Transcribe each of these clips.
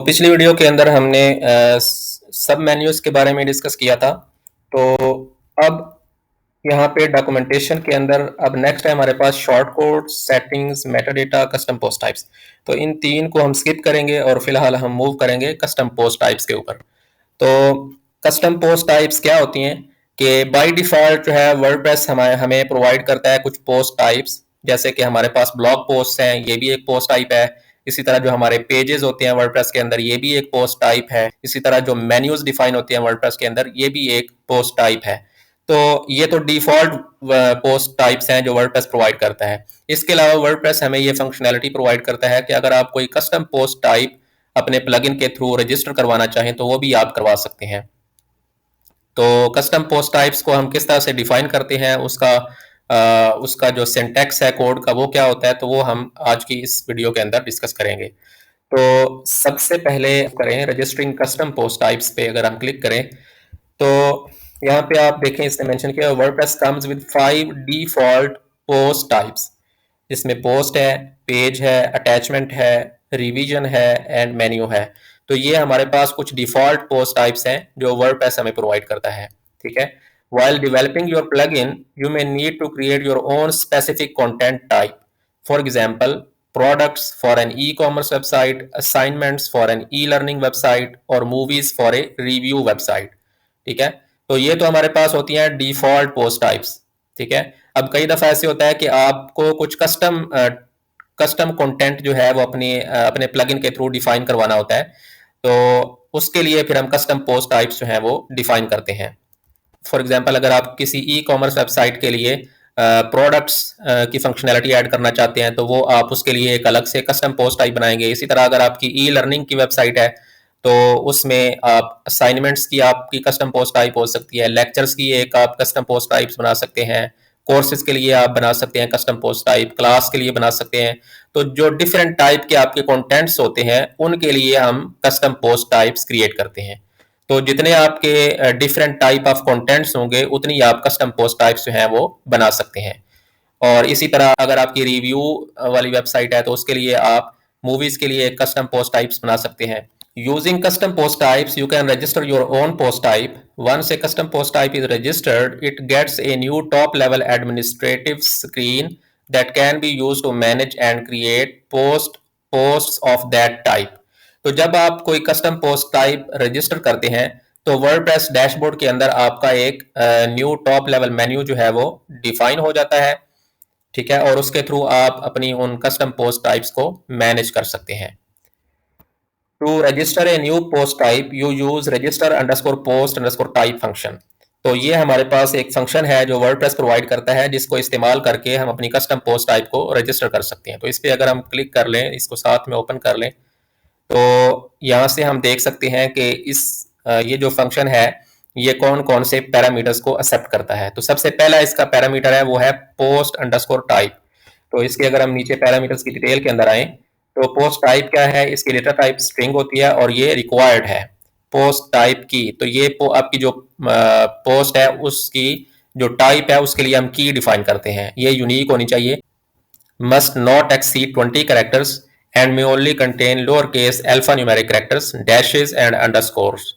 पिछली वीडियो के अंदर हमने सब मेन्यूज के बारे में डिस्कस किया था। तो अब यहाँ पे डॉक्यूमेंटेशन के अंदर अब नेक्स्ट है हमारे पास short code, settings, metadata, custom post types. तो इन तीन को हम स्किप करेंगे और फिलहाल हम मूव करेंगे कस्टम पोस्ट टाइप्स के ऊपर। तो कस्टम पोस्ट टाइप्स क्या होती हैं कि बाय डिफॉल्ट जो है वर्डप्रेस हमें प्रोवाइड करता है कुछ पोस्ट टाइप्स, जैसे कि हमारे पास ब्लॉग पोस्ट हैं, ये भी एक पोस्ट टाइप है। इसी तरह जो हमारे पेजेस होते हैं वर्डप्रेस के अंदर, ये भी एक पोस्ट टाइप है। इसी तरह जो मेन्यूज डिफाइन होते हैं वर्डप्रेस के अंदर, ये भी एक पोस्ट टाइप है। तो ये तो डिफॉल्ट पोस्ट टाइप्स हैं जो वर्डप्रेस प्रोवाइड करता है। इसके अलावा वर्डप्रेस हमें ये फंक्शनैलिटी प्रोवाइड करता है कि अगर आप कोई कस्टम पोस्ट टाइप अपने प्लगइन के थ्रू रजिस्टर करवाना चाहें तो वो भी आप करवा सकते हैं। तो कस्टम पोस्ट टाइप्स को हम किस तरह से डिफाइन करते हैं, उसका जो सिंटैक्स है कोड का वो क्या होता है, तो वो हम आज की इस वीडियो के अंदर डिस्कस करेंगे। तो सबसे पहले करें रजिस्टरिंग कस्टम पोस्ट टाइप्स पे अगर हम क्लिक करें तो यहाँ पे आप देखें इसने मेंशन किया WordPress comes with 5 default post types, जिसमें पोस्ट है, पेज है, अटैचमेंट है, रिवीजन है एंड मेन्यू है। तो ये हमारे पास कुछ डिफॉल्ट पोस्ट टाइप्स हैं जो वर्डप्रेस हमें प्रोवाइड करता है। ठीक है। While developing your plugin, you may need to create your own specific content type. For example, products for an e-commerce website, assignments for an e-learning website और movies for a review website. ठीक है। तो ये तो हमारे पास होती हैं default post types. ठीक है। अब कई दफा ऐसे होता है कि आपको कुछ कस्टम कंटेंट जो है वो अपने प्लगइन के थ्रू डिफाइन करवाना होता है। तो उसके लिए फिर हम कस्टम पोस्ट टाइप्स जो है वो डिफाइन करते हैं। फॉर एग्जांपल अगर आप किसी ई कॉमर्स वेबसाइट के लिए प्रोडक्ट्स की फंक्शनैलिटी ऐड करना चाहते हैं तो वो आप उसके लिए एक अलग से कस्टम पोस्ट टाइप बनाएंगे। इसी तरह अगर आपकी ई लर्निंग की वेबसाइट है तो उसमें आप असाइनमेंट्स की आपकी कस्टम पोस्ट टाइप हो सकती है, लेक्चर्स की एक आप कस्टम पोस्ट टाइप्स बना सकते हैं, कोर्सेज के लिए आप बना सकते हैं कस्टम पोस्ट टाइप, क्लास के लिए बना सकते हैं। तो जो डिफरेंट टाइप के आपके कंटेंट्स होते हैं उनके लिए हम कस्टम पोस्ट टाइप्स क्रिएट करते हैं। तो जितने आपके डिफरेंट टाइप ऑफ कंटेंट्स होंगे उतनी आप कस्टम पोस्ट टाइप्स जो हैं वो बना सकते हैं। और इसी तरह अगर आपकी रिव्यू वाली वेबसाइट है तो उसके लिए आप मूवीज के लिए कस्टम पोस्ट टाइप्स बना सकते हैं। Using custom post types, you can register your own post type. Once a custom post type is registered, it gets a new top-level administrative screen that can be used to manage and create posts of that type. तो जब आप कोई custom post type register करते हैं तो WordPress dashboard के अंदर आपका एक न्यू टॉप लेवल मेन्यू जो है वो डिफाइन हो जाता है। ठीक है। और उसके थ्रू आप अपनी उन कस्टम पोस्ट टाइप्स को मैनेज कर सकते हैं। To register a new post type, you use register underscore post underscore type function. तो ये हमारे पास एक फंक्शन है जो वर्डप्रेस प्रोवाइड करता है, जिसको इस्तेमाल करके हम अपनी कस्टम पोस्ट टाइप को रजिस्टर कर सकते हैं। तो इस पर अगर हम क्लिक कर लें, इसको साथ में ओपन कर लें, तो यहाँ से हम देख सकते हैं कि ये जो फंक्शन है ये कौन कौन से पैरामीटर्स को एक्सेप्ट करता है। तो सबसे पहला इसका पैरामीटर है वो है पोस्ट अंडरस्कोर टाइप। तो इसके अगर हम नीचे पैरामीटर्स की डिटेल के अंदर आए तो पोस्ट टाइप क्या है, इसकी डेटा टाइप स्ट्रिंग होती है और ये रिक्वायर्ड है पोस्ट टाइप की। तो ये आपकी जो पोस्ट है उसकी जो टाइप है उसके लिए हम की डिफाइन करते हैं, ये यूनिक होनी चाहिए। Must not exceed 20 characters and may only contain lower case alpha numeric characters, dashes and underscores.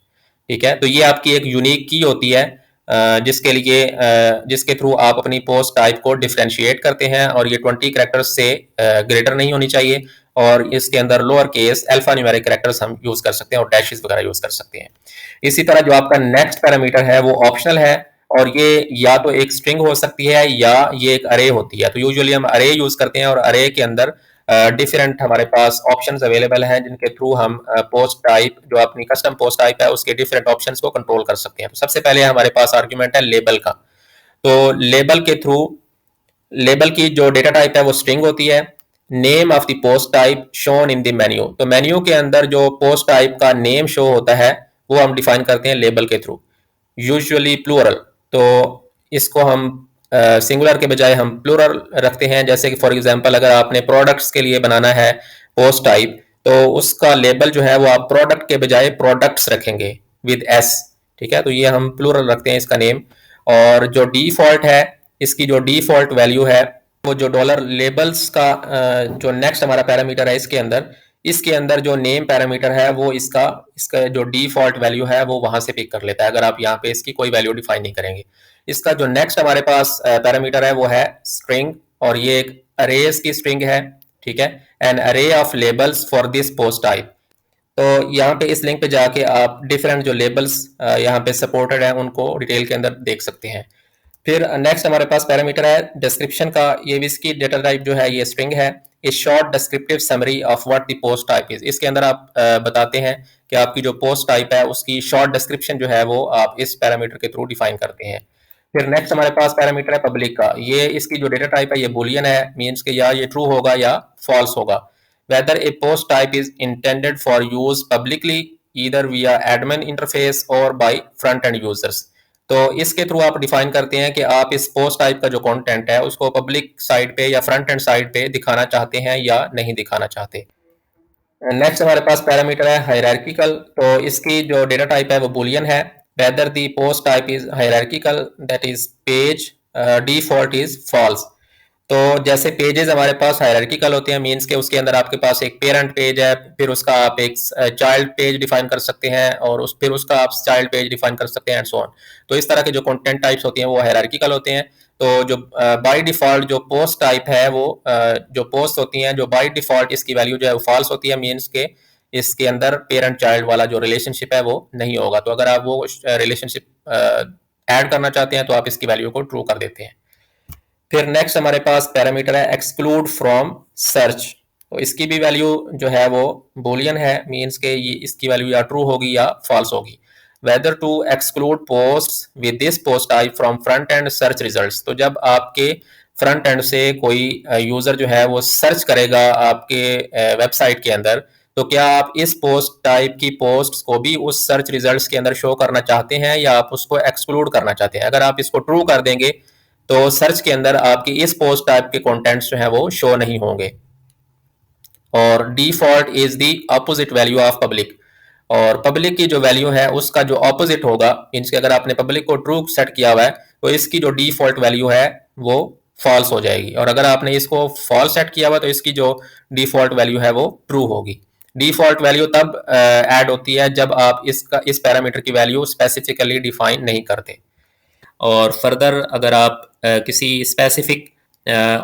ठीक है। तो ये आपकी एक यूनिक की होती है जिसके थ्रू आप अपनी पोस्ट टाइप को डिफ्रेंशिएट करते हैं और ये 20 कैरेक्टर्स से ग्रेटर नहीं होनी चाहिए और इसके अंदर lower case alpha numeric characters हम यूज कर सकते हैं और डैशेस वगैरह यूज कर सकते हैं। इसी तरह जो आपका नेक्स्ट पैरामीटर है वो ऑप्शनल है और ये या तो एक स्ट्रिंग हो सकती है या ये एक अरे होती है। तो यूजुअली हम अरे यूज करते हैं और अरे के अंदर डिफरेंट हमारे पास ऑप्शंस अवेलेबल हैं जिनके थ्रू हम पोस्ट टाइप जो अपनी कस्टम पोस्ट टाइप है उसके डिफरेंट ऑप्शंस को कंट्रोल कर सकते हैं। तो सबसे पहले हमारे पास आर्ग्यूमेंट है लेबल का। तो लेबल के थ्रू लेबल की जो डेटा टाइप है वो स्ट्रिंग होती है। Name of the post type shown in the menu. तो मेन्यू के अंदर जो पोस्ट टाइप का नेम शो होता है वो हम डिफाइन करते हैं लेबल के थ्रू, यूजुअली प्लूरल। तो इसको हम सिंगुलर के बजाय हम प्लूरल रखते हैं। जैसे कि फॉर एग्जांपल अगर आपने प्रोडक्ट्स के लिए बनाना है पोस्ट टाइप तो उसका लेबल जो है वो आप प्रोडक्ट के बजाय प्रोडक्ट्स रखेंगे विद एस। ठीक है। तो ये हम प्लूरल रखते हैं इसका नेम। और जो डिफॉल्ट है इसकी जो डिफॉल्ट वैल्यू है वो जो डॉलर लेबल्स का जो नेक्स्ट हमारा पैरामीटर है इसके अंदर इसके अंदर जो नेम पैरामीटर है वो इसका इसका जो डिफॉल्ट वैल्यू है वो वहां से पिक कर लेता है, अगर आप यहाँ पे इसकी कोई वैल्यू डिफाइन नहीं करेंगे। इसका जो नेक्स्ट हमारे पास पैरामीटर है वो है स्ट्रिंग, और ये एक अरेज की स्ट्रिंग है, ठीक है। एन अरे of labels for this post type. तो यहाँ पे इस लिंक पे जाके आप डिफरेंट जो लेबल्स यहाँ पे सपोर्टेड है उनको डिटेल के अंदर देख सकते हैं। फिर नेक्स्ट हमारे पास पैरामीटर है डिस्क्रिप्शन का। ये भी इसकी डेटा टाइप जो है ये स्ट्रिंग है। ए short descriptive summary of what the post type is. इसके अंदर आप बताते हैं कि आपकी जो पोस्ट टाइप है उसकी शॉर्ट डिस्क्रिप्शन जो है वो आप इस पैरामीटर के थ्रू डिफाइन करते हैं। फिर नेक्स्ट हमारे पास पैरामीटर है पब्लिक का। ये इसकी जो डेटा टाइप है ये बुलियन है, मीन्स कि या ये ट्रू होगा या फॉल्स होगा। Whether a post type is intended for use publicly either via admin interface और बाय फ्रंट एंड यूजर्स। तो इसके थ्रू आप डिफाइन करते हैं कि आप इस पोस्ट टाइप का जो कंटेंट है उसको पब्लिक साइड पे या फ्रंट एंड साइड पे दिखाना चाहते हैं या नहीं दिखाना चाहते। नेक्स्ट हमारे पास पैरामीटर है हायरार्किकल। तो इसकी जो डेटा टाइप है वो बुलियन है। Whether the post type is hierarchical that is page default is false. तो जैसे पेजेस हमारे पास हायरार्किकल होते हैं, मींस के उसके अंदर आपके पास एक पेरेंट पेज है, फिर उसका आप एक चाइल्ड पेज डिफाइन कर सकते हैं, और फिर उसका आप चाइल्ड पेज डिफाइन कर सकते हैं एंड सो ऑन। तो इस तरह के जो कंटेंट टाइप्स होते हैं वो हायरार्किकल होते हैं। तो जो बाय डिफॉल्ट जो पोस्ट टाइप है वो जो पोस्ट होती हैं जो बाय डिफॉल्ट इसकी वैल्यू जो है वो फॉल्स होती है, मींस के इसके अंदर पेरेंट चाइल्ड वाला जो रिलेशनशिप है वो नहीं होगा। तो अगर आप वो रिलेशनशिप ऐड करना चाहते हैं तो आप इसकी वैल्यू को ट्रू कर देते हैं। फिर नेक्स्ट हमारे पास पैरामीटर है एक्सक्लूड फ्रॉम सर्च। तो इसकी भी वैल्यू जो है वो बुलियन है, मींस के ये इसकी वैल्यू या ट्रू होगी या फॉल्स होगी। Whether to exclude post with this post type from front end search results. तो जब आपके फ्रंट एंड से कोई यूजर जो है वो सर्च करेगा आपके वेबसाइट के अंदर, तो क्या आप इस पोस्ट टाइप की पोस्ट को भी उस सर्च रिजल्ट्स के अंदर शो करना चाहते हैं या आप उसको एक्सक्लूड करना चाहते हैं। अगर आप इसको ट्रू कर देंगे तो सर्च के अंदर आपकी इस पोस्ट टाइप के कंटेंट्स जो है वो शो नहीं होंगे। और default is the opposite value of public. और पब्लिक की जो वैल्यू है उसका जो ऑपोजिट होगा, मींस कि अगर आपने पब्लिक को ट्रू सेट किया हुआ है तो इसकी जो डिफॉल्ट वैल्यू है वो फॉल्स हो जाएगी, और अगर आपने इसको फॉल्स सेट किया हुआ तो इसकी जो डिफॉल्ट वैल्यू है वो ट्रू होगी। डिफॉल्ट वैल्यू तब ऐड होती है जब आप इस पैरामीटर की वैल्यू स्पेसिफिकली डिफाइन नहीं करते। और फर्दर अगर आप किसी स्पेसिफिक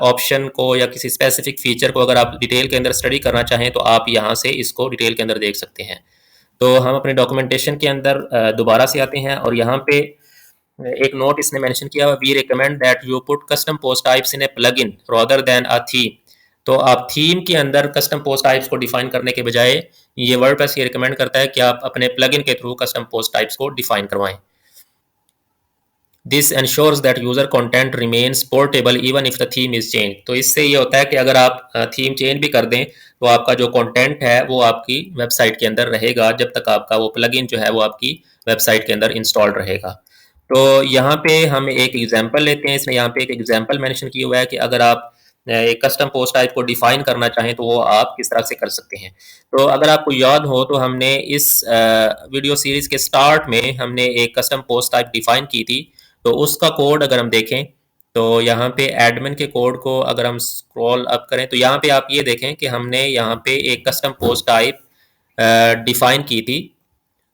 ऑप्शन को या किसी स्पेसिफिक फीचर को अगर आप डिटेल के अंदर स्टडी करना चाहें तो आप यहाँ से इसको डिटेल के अंदर देख सकते हैं। तो हम अपने डॉक्यूमेंटेशन के अंदर दोबारा से आते हैं, और यहाँ पे एक नोट इसने मेंशन किया हुआ, we recommend that you put custom post types in a plugin rather than a theme. तो आप थीम के अंदर कस्टम पोस्ट टाइप्स को डिफाइन करने के बजाय ये वर्डप्रेस ये रिकमेंड करता है कि आप अपने प्लगइन के थ्रू कस्टम पोस्ट टाइप्स को डिफाइन करवाएं। This ensures that user content remains portable even if the theme is change. तो इससे ये होता है कि अगर आप थीम चेंज भी कर दें तो आपका जो कंटेंट है वो आपकी वेबसाइट के अंदर रहेगा जब तक आपका वो प्लगइन जो है वो आपकी वेबसाइट के अंदर इंस्टॉल्ड रहेगा। तो यहाँ पे हम एक एग्जांपल लेते हैं। इसने यहाँ पे एक एग्जांपल मेंशन किया हुआ है कि अगर आप एक कस्टम पोस्ट टाइप को डिफाइन करना चाहें तो वो आप किस तरह से कर सकते हैं। तो अगर आपको याद हो तो हमने इस वीडियो सीरीज के स्टार्ट में हमने एक कस्टम पोस्ट टाइप डिफाइन की थी। तो उसका कोड अगर हम देखें तो यहाँ पे एडमिन के कोड को अगर हम स्क्रॉल अप करें तो यहाँ पे आप ये देखें कि हमने यहाँ पे एक कस्टम पोस्ट टाइप डिफाइन की थी,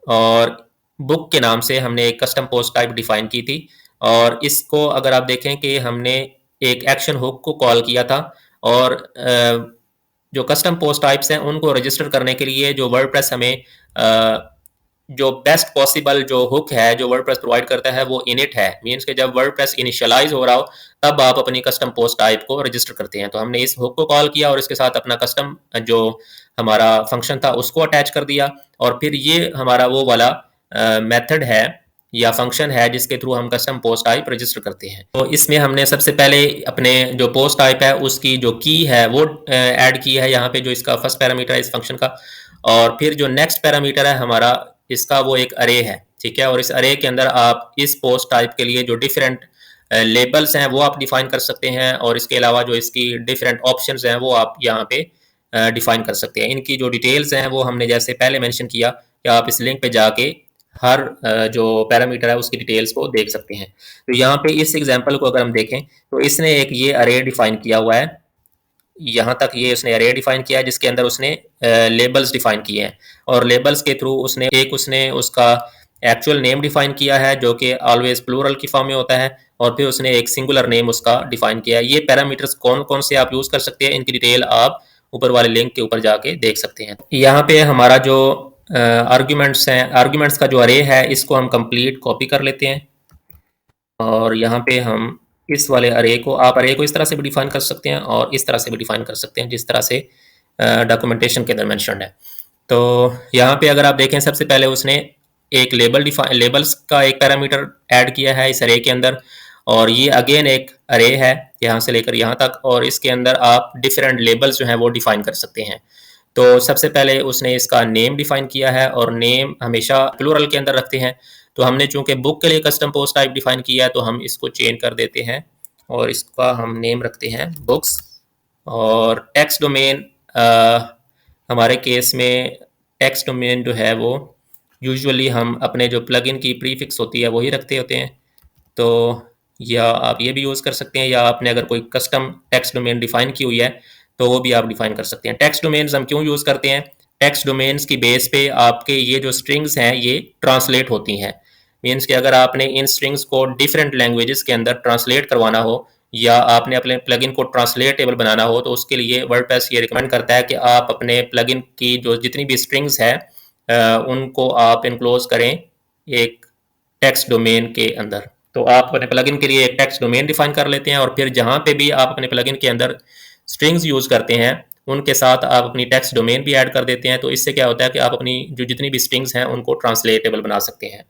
और बुक के नाम से हमने एक कस्टम पोस्ट टाइप डिफाइन की थी। और इसको अगर आप देखें कि हमने एक एक्शन हुक को कॉल किया था, और जो कस्टम पोस्ट टाइप्स हैं उनको रजिस्टर करने के लिए जो वर्डप्रेस हमें जो बेस्ट पॉसिबल जो हुक है जो वर्डप्रेस प्रोवाइड करता है वो इनिट है, मींस कि जब वर्डप्रेस इनिशियलाइज हो रहा हो तब आप अपनी कस्टम पोस्ट टाइप को रजिस्टर करते हैं। तो हमने इस हुक को कॉल किया और इसके साथ अपना कस्टम जो हमारा फंक्शन था उसको अटैच कर दिया, और फिर ये हमारा वो वाला मेथड है या फंक्शन है जिसके थ्रू हम कस्टम पोस्ट टाइप रजिस्टर करते हैं। तो इसमें हमने सबसे पहले अपने जो पोस्ट टाइप है उसकी जो की है वो ऐड की है यहाँ पे, जो इसका फर्स्ट पैरामीटर है इस फंक्शन का। और फिर जो नेक्स्ट पैरामीटर है हमारा इसका वो एक अरे है, ठीक है। और इस अरे के अंदर आप इस पोस्ट टाइप के लिए जो डिफरेंट लेबल्स हैं वो आप डिफाइन कर सकते हैं, और इसके अलावा जो इसकी डिफरेंट ऑप्शंस हैं वो आप यहाँ पे डिफाइन कर सकते हैं। इनकी जो डिटेल्स हैं वो हमने जैसे पहले मेंशन किया कि आप इस लिंक पे जाके हर जो पैरामीटर है उसकी डिटेल्स को देख सकते हैं। तो यहाँ पे इस एग्जांपल को अगर हम देखें तो इसने एक ये अरे डिफाइन किया हुआ है, यहाँ तक ये उसने अरे डिफाइन किया है जिसके अंदर उसने लेबल्स डिफाइन किए हैं, और लेबल्स के थ्रू उसने उसका एक्चुअल नेम डिफाइन किया है जो कि ऑलवेज प्लूरल की फॉर्म में होता है, और फिर उसने एक सिंगुलर नेम उसका डिफाइन किया है। ये पैरामीटर्स कौन कौन से आप यूज़ कर सकते हैं, इनकी डिटेल आप ऊपर वाले लिंक के ऊपर जाके देख सकते हैं। यहाँ पे हमारा जो आर्ग्यूमेंट्स हैं, आर्ग्यूमेंट्स का जो अरे है इसको हम कंप्लीट कॉपी कर लेते हैं, और यहाँ पे हम इस वाले अरे को, आप अरे को इस तरह से भी डिफाइन कर सकते हैं और इस तरह से भी डिफाइन कर सकते हैं जिस तरह से डॉक्यूमेंटेशन के अंदर मेंशन्ड है। तो यहाँ पे अगर आप देखें, सबसे पहले उसने एक लेबल्स का एक पैरामीटर ऐड किया है इस अरे के अंदर, और ये अगेन एक अरे है यहाँ से लेकर यहाँ तक, और इसके अंदर आप डिफरेंट लेबल्स जो हैं वो डिफाइन कर सकते हैं। तो सबसे पहले उसने इसका नेम डिफाइन किया है, और नेम हमेशा प्लूरल के अंदर रखते हैं। तो हमने चूंकि बुक के लिए कस्टम पोस्ट टाइप डिफाइन किया है तो हम इसको चेंज कर देते हैं और इसका हम नेम रखते हैं बुक्स। और टेक्स्ट डोमेन, हमारे केस में टेक्स्ट डोमेन जो है वो यूजुअली हम अपने जो प्लगइन की प्रीफिक्स होती है वही रखते होते हैं। तो या आप ये भी यूज़ कर सकते हैं, या आपने अगर कोई कस्टम टेक्स्ट डोमेन डिफाइन की हुई है तो वो भी आप डिफाइन कर सकते हैं। टेक्स्ट डोमेन्स हम क्यों यूज़ करते हैं? टेक्स्ट डोमेन्स की बेस पे आपके ये जो स्ट्रिंग्स हैं ये ट्रांसलेट होती हैं। मीन्स कि अगर आपने इन स्ट्रिंग्स को डिफरेंट लैंग्वेजेस के अंदर ट्रांसलेट करवाना हो, या आपने अपने प्लगइन को ट्रांसलेटेबल बनाना हो, तो उसके लिए वर्डप्रेस ये रिकमेंड करता है कि आप अपने प्लगइन की जो जितनी भी स्ट्रिंग्स हैं उनको आप इनक्लोज करें एक टेक्स्ट डोमेन के अंदर। तो आप अपने प्लगइन के लिए एक टेक्स्ट डोमेन डिफाइन कर लेते हैं, और फिर जहाँ पे भी आप अपने प्लगइन के अंदर स्ट्रिंग्स यूज़ करते हैं उनके साथ आप अपनी टेक्स्ट डोमेन भी ऐड कर देते हैं। तो इससे क्या होता है कि आप अपनी जो जितनी भी स्ट्रिंग्स हैं उनको ट्रांसलेटेबल बना सकते हैं।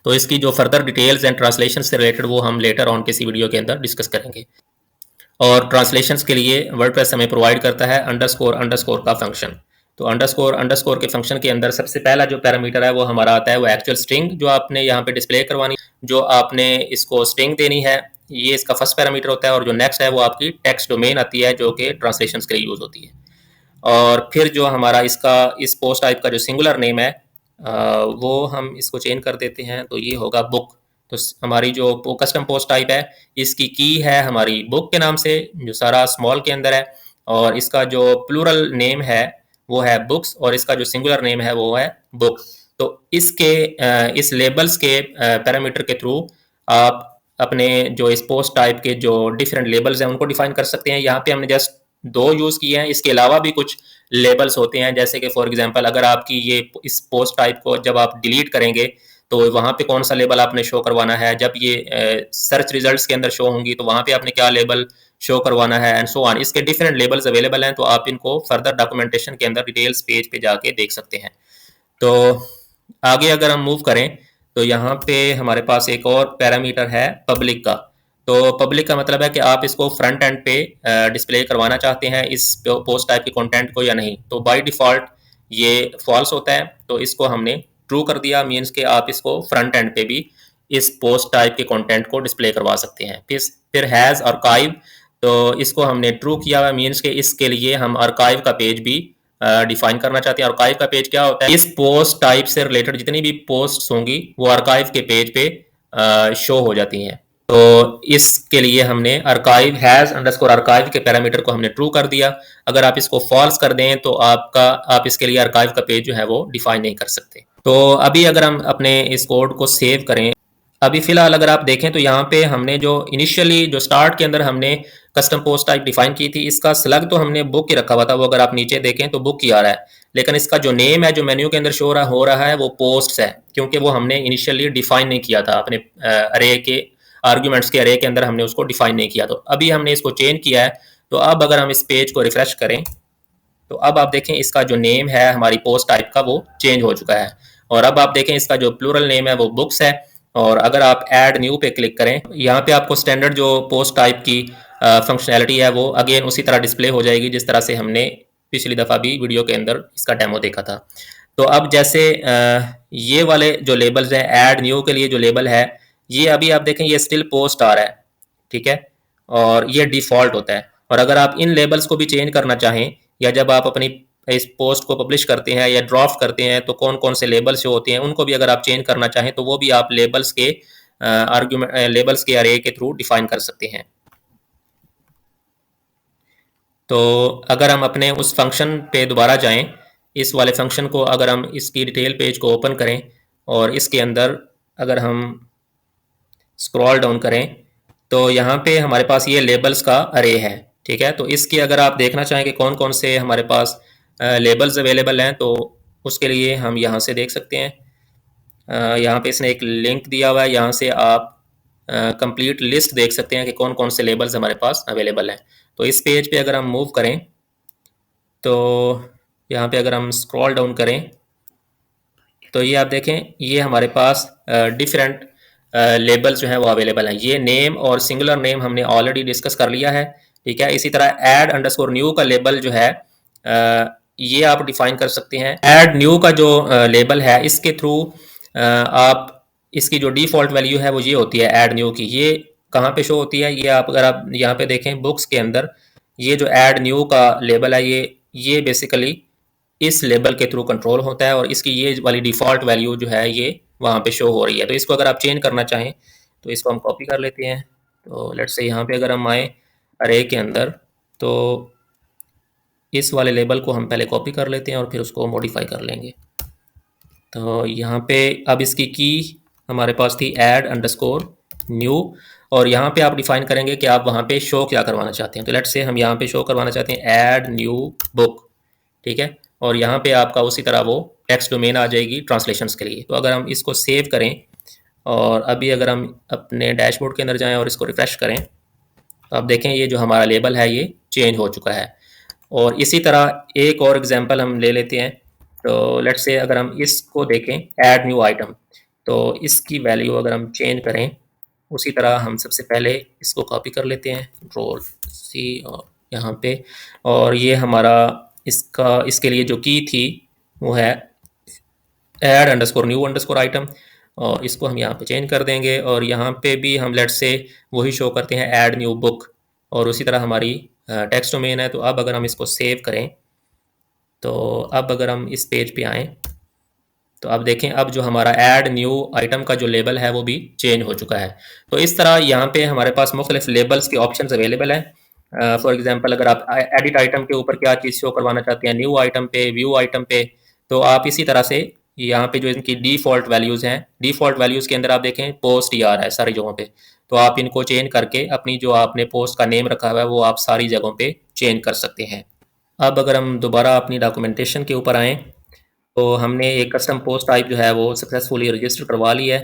तो इसकी जो फर्दर डिटेल्स एंड ट्रांसलेशन से रिलेटेड वो हम लेटर ऑन किसी वीडियो के अंदर डिस्कस करेंगे। और ट्रांसलेशंस के लिए वर्डप्रेस हमें प्रोवाइड करता है अंडरस्कोर अंडरस्कोर का फंक्शन। तो अंडरस्कोर अंडरस्कोर के फंक्शन के अंदर सबसे पहला जो पैरामीटर है वो हमारा आता है वो एक्चुअल स्ट्रिंग जो आपने यहाँ पे डिस्प्ले करवानी, जो आपने इसको स्ट्रिंग देनी है, ये इसका फर्स्ट पैरामीटर होता है। और जो नेक्स्ट है वो आपकी टेक्स्ट डोमेन आती है जो कि ट्रांसलेशंस के लिए यूज़ होती है। और फिर जो हमारा इसका इस पोस्ट टाइप का जो सिंगुलर नेम है वो हम इसको चेंज कर देते हैं, तो ये होगा बुक। तो हमारी जो कस्टम पोस्ट टाइप है इसकी की है हमारी बुक के नाम से जो सारा स्मॉल के अंदर है, और इसका जो प्लूरल नेम है वो है बुक्स, और इसका जो सिंगुलर नेम है वो है बुक। तो इस लेबल्स के पैरामीटर के थ्रू आप अपने जो इस पोस्ट टाइप के जो डिफरेंट लेबल्स हैं उनको डिफाइन कर सकते हैं। यहाँ पे हमने जस्ट दो यूज़ किए हैं, इसके अलावा भी कुछ लेबल्स होते हैं, जैसे कि फॉर एग्जांपल अगर आपकी ये इस पोस्ट टाइप को जब आप डिलीट करेंगे तो वहाँ पे कौन सा लेबल आपने शो करवाना है, जब ये सर्च रिजल्ट्स के अंदर शो होंगी तो वहाँ पे आपने क्या लेबल शो करवाना है, एंड सो ऑन। इसके डिफरेंट लेबल्स अवेलेबल हैं, तो आप इनको फर्दर डॉक्यूमेंटेशन के अंदर डिटेल्स पेज पे जाके देख सकते हैं। तो आगे अगर हम मूव करें तो यहाँ पे हमारे पास एक और पैरामीटर है पब्लिक का। तो पब्लिक का मतलब है कि आप इसको फ्रंट एंड पे डिस्प्ले करवाना चाहते हैं इस पोस्ट टाइप के कंटेंट को या नहीं। तो बाय डिफ़ॉल्ट ये फॉल्स होता है, तो इसको हमने ट्रू कर दिया, मीन्स कि आप इसको फ्रंट एंड पे भी इस पोस्ट टाइप के कंटेंट को डिस्प्ले करवा सकते हैं। फिर हैज़ आर्काइव, तो इसको हमने ट्रू किया हुआ, मीन्स कि इसके लिए हम आर्काइव का पेज भी डिफाइन करना चाहते हैं। आर्काइव का पेज क्या होता है? इस पोस्ट टाइप से रिलेटेड जितनी भी पोस्ट होंगी वो आर्काइव के पेज पे शो हो जाती हैं। तो इसके लिए हमने आर्काइव हैज अंडरस्कोर आर्काइव के पैरामीटर को हमने ट्रू कर दिया। अगर आप इसको फॉल्स कर दें तो आप इसके लिए आर्काइव का पेज जो है वो डिफाइन नहीं कर सकते। तो अभी अगर हम अपने इस कोड को सेव करें, अभी फिलहाल अगर आप देखें तो यहाँ पे हमने जो इनिशियली जो स्टार्ट के अंदर हमने कस्टम पोस्ट टाइप डिफाइन की थी, इसका स्लग तो हमने बुक ही रखा हुआ था, वो अगर आप नीचे देखें तो बुक ही आ रहा है। लेकिन इसका जो नेम है जो मेन्यू के अंदर शो हो रहा है वो पोस्ट है, क्योंकि वो हमने इनिशियली डिफाइन नहीं किया था अपने अरे के आर्ग्यूमेंट्स के अरे के अंदर हमने उसको डिफाइन नहीं किया। तो अभी हमने इसको चेंज किया है। तो अब अगर हम इस पेज को रिफ्रेश करें तो अब आप देखें इसका जो नेम है हमारी पोस्ट टाइप का वो चेंज हो चुका है, और अब आप देखें इसका जो प्लूरल नेम है वो बुक्स है। और अगर आप ऐड न्यू पे क्लिक करें, यहाँ पे आपको स्टैंडर्ड जो पोस्ट टाइप की फंक्शनैलिटी है वो अगेन उसी तरह डिस्प्ले हो जाएगी जिस तरह से हमने पिछली दफ़ा भी वीडियो के अंदर इसका डेमो देखा था। तो अब जैसे ये वाले जो लेबल्स हैं, ऐड न्यू के लिए जो लेबल है ये अभी आप देखें ये स्टिल पोस्ट आ रहा है, ठीक है, और ये डिफ़ॉल्ट होता है। और अगर आप इन लेबल्स को भी चेंज करना चाहें, या जब आप अपनी इस पोस्ट को पब्लिश करते हैं या ड्राफ्ट करते हैं तो कौन कौन से लेबल्स जो होते हैं उनको भी अगर आप चेंज करना चाहें तो वो भी आप लेबल्स के अरे के थ्रू डिफाइन कर सकते हैं। तो अगर हम अपने उस फंक्शन पे दोबारा जाएं, इस वाले फंक्शन को अगर हम इसकी डिटेल पेज को ओपन करें और इसके अंदर अगर हम स्क्रॉल डाउन करें तो यहाँ पे हमारे पास ये लेबल्स का अरे है। ठीक है, तो इसकी अगर आप देखना चाहें कि कौन कौन से हमारे पास लेबल्स अवेलेबल हैं तो उसके लिए हम यहाँ से देख सकते हैं। यहाँ पे इसने एक लिंक दिया हुआ है, यहाँ से आप कंप्लीट लिस्ट देख सकते हैं कि कौन कौन से लेबल्स हमारे पास अवेलेबल हैं। तो इस पेज पे अगर हम मूव करें तो यहाँ पे अगर हम स्क्रॉल डाउन करें तो ये आप देखें, ये हमारे पास डिफरेंट लेबल्स जो है वो अवेलेबल हैं। ये नेम और सिंगुलर नेम हमने ऑलरेडी डिस्कस कर लिया है। ठीक है, इसी तरह ऐड अंडरस्कोर न्यू का लेबल जो है ये आप डिफाइन कर सकते हैं। ऐड न्यू का जो लेबल है इसके थ्रू आप इसकी जो डिफ़ॉल्ट वैल्यू है वो ये होती है ऐड न्यू की। ये कहाँ पे शो होती है, ये आप अगर आप यहाँ पे देखें बुक्स के अंदर, ये जो ऐड न्यू का लेबल है ये बेसिकली इस लेबल के थ्रू कंट्रोल होता है और इसकी ये वाली डिफ़ॉल्ट वैल्यू जो है ये वहाँ पे शो हो रही है। तो इसको अगर आप चेंज करना चाहें तो इसको हम कॉपी कर लेते हैं। तो लेट्स से यहाँ पे अगर हम आए अरे के अंदर तो इस वाले लेबल को हम पहले कॉपी कर लेते हैं और फिर उसको मॉडिफाई कर लेंगे। तो यहाँ पे अब इसकी की हमारे पास थी ऐड अंडरस्कोर न्यू और यहाँ पे आप डिफाइन करेंगे कि आप वहाँ पे शो क्या करवाना चाहते हैं। तो लेट्स से हम यहाँ पे शो करवाना चाहते हैं ऐड न्यू बुक। ठीक है, और यहाँ पे आपका उसी तरह वो टेक्स्ट डोमेन आ जाएगी ट्रांसलेशंस के लिए। तो अगर हम इसको सेव करें और अभी अगर हम अपने डैशबोर्ड के अंदर जाएं और इसको रिफ्रेश करें तो आप देखें ये जो हमारा लेबल है ये चेंज हो चुका है। और इसी तरह एक और एग्जांपल हम ले लेते हैं। तो लेट्स से अगर हम इसको देखें ऐड न्यू आइटम, तो इसकी वैल्यू अगर हम चेंज करें उसी तरह हम सबसे पहले इसको कॉपी कर लेते हैं कंट्रोल सी और यहाँ पे, और ये हमारा इसके लिए जो की थी वो है add underscore new underscore item और इसको हम यहाँ पे चेंज कर देंगे और यहाँ पे भी हम लेट्स से वही शो करते हैं ऐड न्यू बुक और उसी तरह हमारी टेक्स्ट डोमेन है। तो अब अगर हम इसको सेव करें तो अब अगर हम इस पेज पे आएँ तो अब देखें अब जो हमारा ऐड न्यू आइटम का जो लेबल है वो भी चेंज हो चुका है। तो इस तरह यहाँ पे हमारे पास मुख्तलिफ लेबल्स के ऑप्शंस अवेलेबल हैं। फॉर एग्जांपल अगर आप एडिट आइटम के ऊपर क्या चीज़ शो करवाना चाहते हैं, न्यू आइटम पे, व्यू आइटम पे, तो आप इसी तरह से यहाँ पे जो इनकी डिफ़ॉल्ट वैल्यूज़ हैं, डिफ़ॉल्ट वैल्यूज़ के अंदर आप देखें पोस्ट ही आ रहा है सारी जगहों पे। तो आप इनको चेंज करके अपनी जो आपने पोस्ट का नेम रखा हुआ है वो आप सारी जगहों पे चेंज कर सकते हैं। अब अगर हम दोबारा अपनी डॉक्यूमेंटेशन के ऊपर आएँ तो हमने एक कस्टम पोस्ट टाइप जो है वो सक्सेसफुली रजिस्टर करवा ली है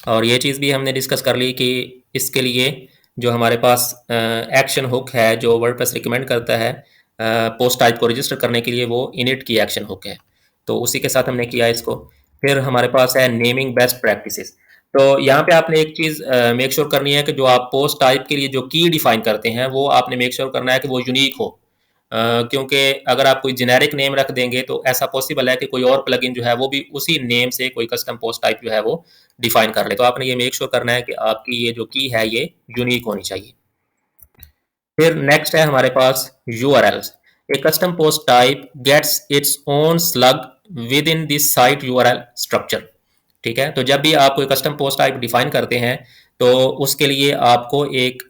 और ये चीज़ भी हमने डिस्कस कर ली कि इसके लिए जो हमारे पास एक्शन हुक है जो वर्डप्रेस रिकमेंड करता है पोस्ट टाइप को रजिस्टर करने के लिए, वो इनिट की एक्शन हुक है। तो उसी के साथ हमने किया इसको। फिर हमारे पास है नेमिंग बेस्ट प्रैक्टिसेस। तो यहाँ पे आपने एक चीज़ मेक श्योर करनी है कि जो आप पोस्ट टाइप के लिए जो की डिफाइन करते हैं वो आपने मेक श्योर करना है कि वो यूनिक हो। क्योंकि अगर आप कोई जेनेरिक नेम रख देंगे तो ऐसा पॉसिबल है कि कोई और प्लगइन जो है वो भी उसी नेम से कोई कस्टम पोस्ट टाइप जो है वो डिफाइन कर ले। तो आपने ये मेक श्योर करना है कि आपकी ये जो की है ये यूनिक होनी चाहिए। फिर नेक्स्ट है हमारे पास URLs. A custom post type gets its own slug within this site URL structure. ठीक है, तो जब भी आप कोई कस्टम पोस्ट टाइप डिफाइन करते हैं तो उसके लिए आपको एक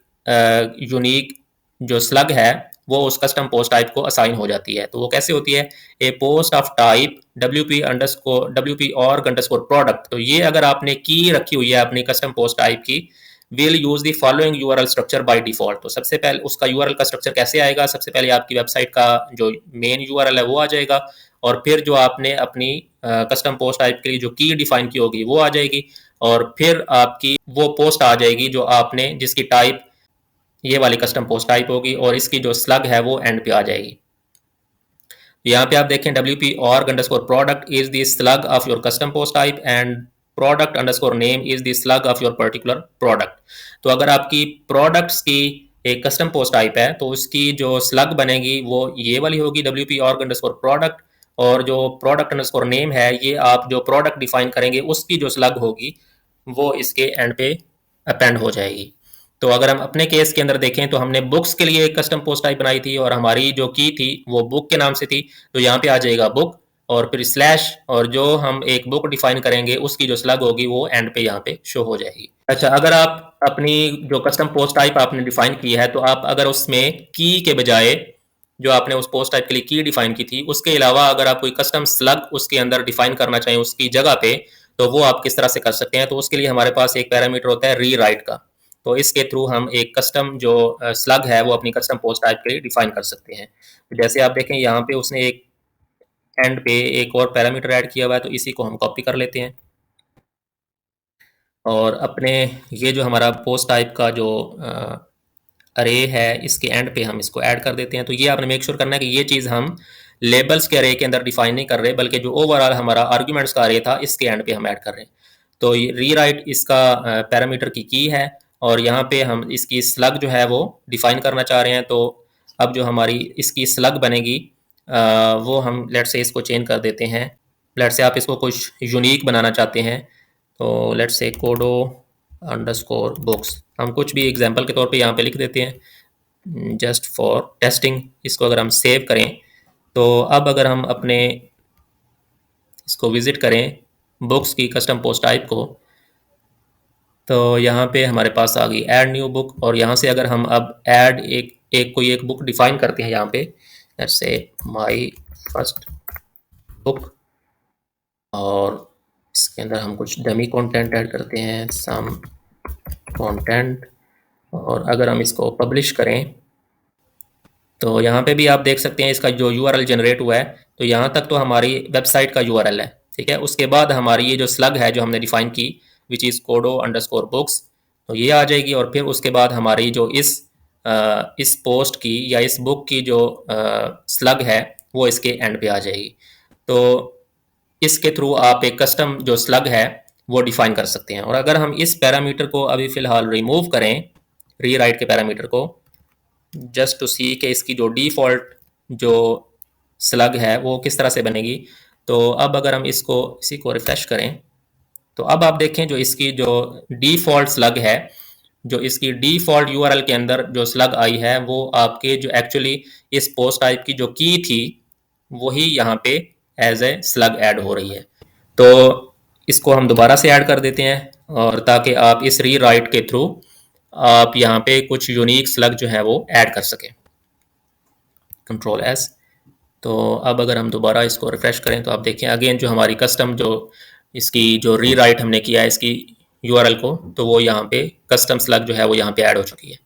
यूनिक जो स्लग है वो उस कस्टम पोस्ट टाइप को असाइन हो जाती है। तो वो कैसे होती है, a post of type WP org underscore product. तो ये अगर आपने की रखी हुई है अपनी कस्टम पोस्ट टाइप की, will use the following URL structure by default. तो सबसे पहले उसका यूआरएल का स्ट्रक्चर कैसे आएगा, सबसे पहले आपकी वेबसाइट का जो मेन यूआरएल है वो आ जाएगा और फिर जो आपने अपनी कस्टम पोस्ट टाइप के लिए जो की डिफाइन की होगी वो आ जाएगी और फिर आपकी वो पोस्ट आ जाएगी जो आपने जिसकी टाइप ये वाली कस्टम पोस्ट टाइप होगी और इसकी जो स्लग है वो एंड पे आ जाएगी। यहाँ पे आप देखें WP org underscore product is the slug of your custom post type and product underscore name is the slug of your particular product. तो अगर आपकी प्रोडक्ट्स की एक कस्टम पोस्ट टाइप है तो उसकी जो स्लग बनेगी वो ये वाली होगी WP org अंडरस्कोर प्रोडक्ट, और जो प्रोडक्ट अंडरस्कोर नेम है ये आप जो प्रोडक्ट डिफाइन करेंगे उसकी जो स्लग होगी वो इसके एंड पे अपेंड हो जाएगी। तो अगर हम अपने केस के अंदर देखें तो हमने बुक्स के लिए एक कस्टम पोस्ट टाइप बनाई थी और हमारी जो की थी वो बुक के नाम से थी। तो यहाँ पे आ जाएगा बुक और फिर स्लैश और जो हम एक बुक डिफाइन करेंगे उसकी जो स्लग होगी वो एंड पे यहाँ पे शो हो जाएगी। अच्छा, अगर आप अपनी जो कस्टम पोस्ट टाइप आपने डिफाइन की है तो आप अगर उसमें की के बजाय जो आपने उस पोस्ट टाइप के लिए की डिफाइन की थी, उसके अलावा अगर आप कोई कस्टम स्लग उसके अंदर डिफाइन करना चाहें उसकी जगह पे, तो वो आप किस तरह से कर सकते हैं। तो उसके लिए हमारे पास एक पैरामीटर होता है री राइट का। तो इसके थ्रू हम एक कस्टम जो स्लग है वो अपनी कस्टम पोस्ट टाइप के लिए डिफाइन कर सकते हैं। तो जैसे आप देखें यहाँ पे उसने एक एंड पे एक और पैरामीटर ऐड किया हुआ है, तो इसी को हम कॉपी कर लेते हैं और अपने ये जो हमारा पोस्ट टाइप का जो अरे है इसके एंड पे हम इसको ऐड कर देते हैं। तो ये आपने मेक श्योर करना है कि ये चीज़ हम लेबल्स के अरे के अंदर डिफाइन नहीं कर रहे, बल्कि जो ओवरऑल हमारा आर्ग्यूमेंट्स का अरे था इसके एंड पे हम ऐड कर रहे हैं। तो री राइट इसका पैरामीटर की है और यहाँ पे हम इसकी स्लग जो है वो डिफाइन करना चाह रहे हैं। तो अब जो हमारी इसकी स्लग बनेगी वो हम लेट से इसको चेंज कर देते हैं। लेट से आप इसको कुछ यूनिक बनाना चाहते हैं, तो लेट से कोडो अंडरस्कोर बुक्स हम कुछ भी एग्जांपल के तौर पे यहाँ पे लिख देते हैं जस्ट फॉर टेस्टिंग। इसको अगर हम सेव करें तो अब अगर हम अपने इसको विजिट करें बुक्स की कस्टम पोस्ट टाइप को, तो यहाँ पे हमारे पास आ गई ऐड न्यू बुक। और यहाँ से अगर हम अब ऐड एक कोई एक बुक डिफाइन करते हैं यहाँ पे, let's say my first book, और इसके अंदर हम कुछ डमी कंटेंट ऐड करते हैं, सम कंटेंट। और अगर हम इसको पब्लिश करें तो यहाँ पे भी आप देख सकते हैं इसका जो यूआरएल जनरेट हुआ है, तो यहाँ तक तो हमारी वेबसाइट का यूआरएल है, ठीक है। उसके बाद हमारी ये जो स्लग है जो हमने डिफाइन की which is kodo underscore books, तो ये आ जाएगी। और फिर उसके बाद हमारी जो इस पोस्ट की या इस बुक की जो स्लग है वो इसके एंड पे आ जाएगी। तो इसके थ्रू आप एक कस्टम जो स्लग है वो डिफाइन कर सकते हैं। और अगर हम इस पैरामीटर को अभी फ़िलहाल रिमूव करें, री राइट के पैरामीटर को, जस्ट टू सी कि इसकी जो डिफ़ॉल्ट जो स्लग है वो किस तरह से बनेगी। तो अब अगर हम इसी को रिफ्रेश करें तो अब आप देखें जो इसकी जो डिफ़ॉल्ट स्लग है, जो इसकी डिफ़ॉल्ट यूआरएल के अंदर जो स्लग आई है वो आपके जो एक्चुअली इस पोस्ट टाइप की जो की थी वही यहाँ पे एज ए स्लग ऐड हो रही है। तो इसको हम दोबारा से ऐड कर देते हैं और ताकि आप इस री राइट के थ्रू आप यहाँ पे कुछ यूनिक स्लग जो है वो ऐड कर सकें। Control S. तो अब अगर हम दोबारा इसको रिफ्रेश करें तो आप देखें अगेन जो हमारी कस्टम जो इसकी जो री राइट हमने किया है इसकी यूआरएल को, तो वो यहाँ पे कस्टम स्लग जो है वो यहाँ पे ऐड हो चुकी है।